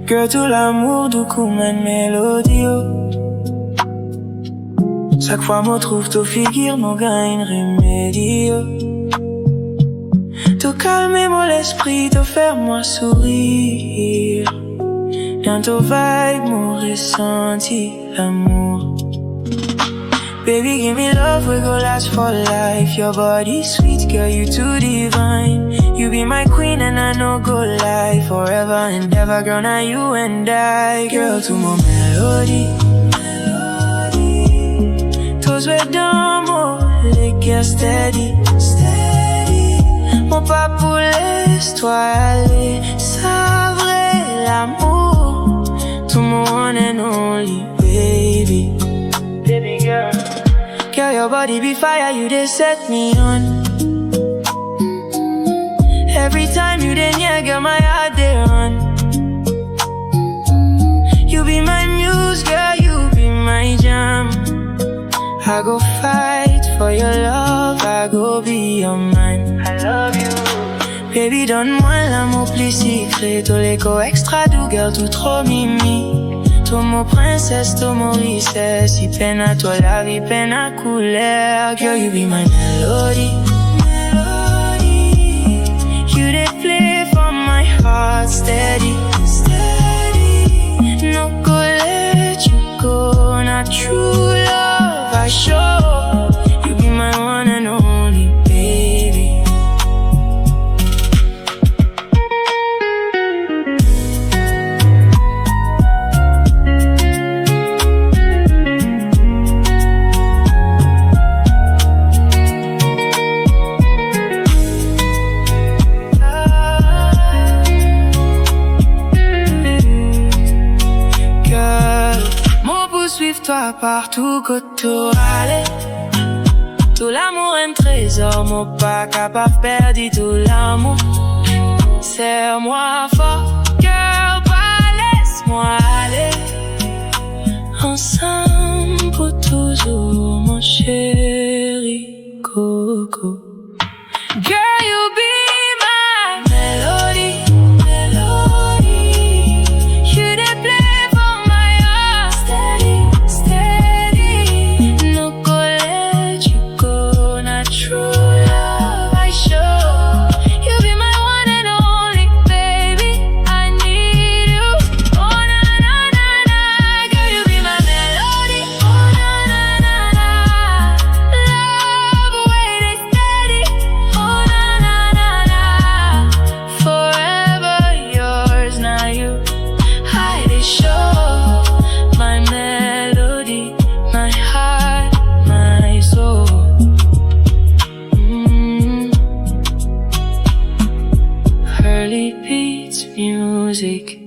Girl, tout l'amour du coup mène mélodie. Chaque fois me trouve tout figure, mon gagne remédie. Tout calmer mon esprit, tout faire moi sourire. Dans ton vibe, mon ressenti, l'amour. Baby, give me love, we go last for life. Your body sweet, girl, you too divine. You be my queen and I know go lie. Forever and ever, girl, now you and I. Girl, to my melody. Tous les dans mon les cœurs steady. Mon papou, laisse-toi aller. Ça vrai l'amour. To my one and only, baby. Baby girl. Girl, your body be fire, you just set me on. Every time you dey near, girl, my heart dey run. You be my muse, girl, you be my jam. I go fight for your love, I go be your man. I love you. Baby, donne-moi l'amour plus secret. Tout l'écho extra doux, girl, tout trop mimi. Toi mon princesse, toi mon richesse. Si peine à toi la vie, peine à couleur. Girl, you be my melody. You dey play for my heart steady. No go let you go. Not true love I show. You be my one and only, baby. Suive-toi partout que tu allais. Tout l'amour est un trésor, mon pas capable de perdre tout l'amour. Serre-moi fort, girl, pas laisse-moi aller. Ensemble pour toujours, mon chéri Coco. Girl, you be my melody. Hurley Beatz music.